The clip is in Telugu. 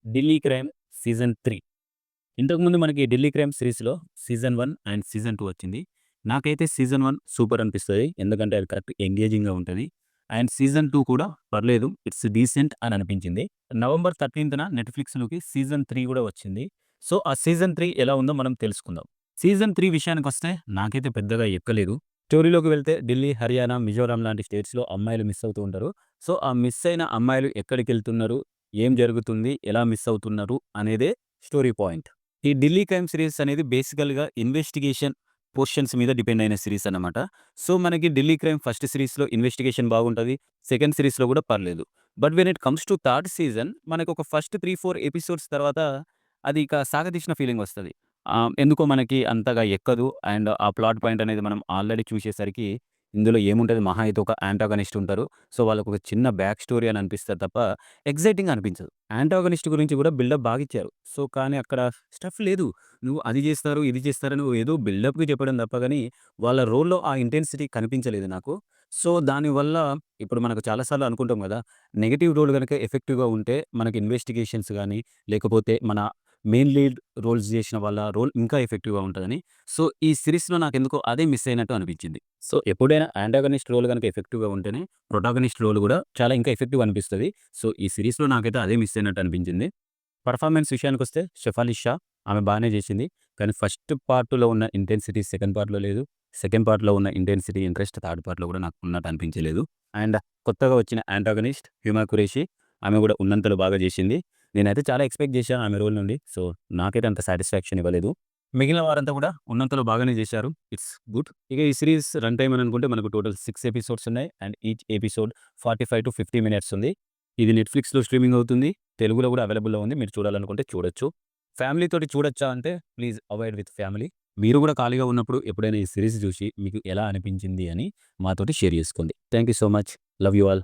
'Delhi crime' season 3. ఇంతకుముందు మనకి 'ఢిల్లీ క్రైమ్' సిరీస్‌లో సీజన్ 1 అండ్ సీజన్ 2 వచ్చింది. నాకైతే సీజన్ 1 సూపర్ అనిపిస్తది. ఎందుకంటే అది కరెక్ట్ ఎంగేజింగ్‌గా ఉంటది. అండ్ సీజన్ 2 కూడా పర్లేదు. ఇట్స్ డీసెంట్ అని అనిపించింది. నవంబర్ 13న నెట్‌ఫ్లిక్స్‌లోకి సీజన్ 3 కూడా వచ్చింది. సో, ఆ సీజన్ 3 ఎలా ఉందో మనం తెలుసుకుందాం. సీజన్ 3 విషయానికొస్తే నాకైతే పెద్దగా ఎక్కలేదు. స్టోరీలోకి వెళ్తే ఢిల్లీ, హర్యానా, మిజోరాం లాంటి స్టేట్స్‌లో అమ్మాయిలు మిస్ అవుతూ ఉంటారు. సో, ఆ మిస్ అయిన అమ్మాయిలు ఎక్కడికెళ్తున్నారు? ఏం జరుగుతుంది? ఎలా మిస్ అవుతున్నారు? అనేదే స్టోరీ పాయింట్. ఈ 'ఢిల్లీ క్రైమ్' సిరీస్ అనేది బేసికల్‌గా ఇన్వెస్టిగేషన్ పోర్షన్స్ మీద డిపెండ్ అయిన సిరీస్ అన్నమాట. సో, మనకి 'ఢిల్లీ క్రైమ్' ఫస్ట్ సిరీస్‌లో ఇన్వెస్టిగేషన్ బాగుంటది. సెకండ్ సిరీస్‌లో కూడా పర్లేదు. But when it comes to third season మనకొక ఫస్ట్ 3, 4 ఎపిసోడ్స్ తర్వాత అది ఇక సాగదీసిన ఫీలింగ్ వస్తది. ఎందుకో మనకి అంతగా ఎక్కదు. అండ్ ఆ ప్లాట్ పాయింట్ అనేది మనం ఆల్రెడీ చూసేసరికి ఇందులో ఏముంటది మహా అయితే ఒక యాంటాగనిస్ట్ ఉంటారు. సో, వాళ్ళకొక చిన్న బ్యాక్ స్టోరీ అని అనిపిస్తది తప్ప ఎక్సైటింగ్‌గా అనిపించదు. యాంటాగనిస్ట్ గురించి కూడా బిల్డప్ బాగిచ్చారు. సో, కానీ అక్కడ స్టఫ్ లేదు. నువ్వు అది జేస్తారు, ఇది చేస్తారని ఏదో బిల్డప్‌కి చెప్పడం తప్ప గాని, వాళ్ళ రోల్‌లో ఆ ఇంటెన్సిటీ కనిపించలేదు నాకు. సో, దానివల్ల ఇప్పుడు మనకు చాలా సార్లు అనుకుంటాం గదా! నెగెటివ్ రోల్ గనక ఎఫెక్టివ్‌గా ఉంటే మనకి ఇన్వెస్టిగేషన్స్ గాని, లేకపోతే మన మెయిన్ లీడ్ రోల్స్ జేసిన వాళ్ళ రోల్ ఇంకా ఎఫెక్టివ్‌గా ఉంటదని. సో, ఈ సిరీస్‌లో నాకెందుకో అదే మిస్ అయినట్టు అనిపించింది. సో, ఎప్పుడైనా యాంటాగనిస్ట్ రోల్ గనక ఎఫెక్టివ్‌గా ఉంటేనే, ప్రొటాగనిస్ట్ రోల్ గూడా చాలా ఇంకా ఎఫెక్టివ్‌గా అనిపిస్తది. సో, ఈ సిరీస్‌లో నాకైతే అదే మిస్ అయినట్టు అనిపించింది. పెర్ఫార్మెన్స్ విషయానికొస్తే 'షెఫాలి షా' ఆమె బానే జేసింది. కానీ ఫస్ట్ పార్ట్‌లో ఉన్న ఇంటెన్సిటీ సెకండ్ పార్ట్‌లో లేదు. సెకండ్ పార్ట్‌లో ఉన్న ఇంటెన్సిటీ, ఇంట్రెస్ట్ థర్డ్ పార్ట్‌లో గూడా నాకు ఉన్నట్టు అనిపించలేదు. అండ్ కొత్తగా వచ్చిన యాంటాగనిస్ట్ 'హ్యూమా ఖురేషి' ఆమె గూడా ఉన్నంతలో బాగా జేసింది. నేనైతే చాలా ఎక్స్‌పెక్ట్ జేశాను ఆమె రోల్ నుండి. సో, నాకైతే అంత సాటిస్ఫాక్షన్ ఇవ్వలేదు. మిగిలిన వారంతా కూడా ఉన్నంతలో బాగానే జేశారు. It's good. ఇక ఈ సీరీస్ రన్ టైమ్ అని అనుకుంటే మనకు టోటల్ 6 ఎపిసోడ్స్ ఉన్నాయి. అండ్ ఈచ్ ఎపిసోడ్ 45-50 మినిట్స్ ఉంది. ఇది నెట్‌ఫ్లిక్స్‌లో స్ట్రీమింగ్ అవుతుంది. తెలుగులో కూడా అవైలబుల్‌లో ఉంది. మీరు చూడాలనుకుంటే చూడొచ్చు. ఫ్యామిలీ తోటి చూడొచ్చా అంటే ప్లీజ్ అవాయిడ్ విత్ ఫ్యామిలీ. మీరు కూడా ఖాళీగా ఉన్నప్పుడు ఎప్పుడైనా ఈ సీరీస్ చూసి మీకు ఎలా అనిపించింది అని మాతోటి షేర్ చేసుకోండి. Thank you so much. Love you all.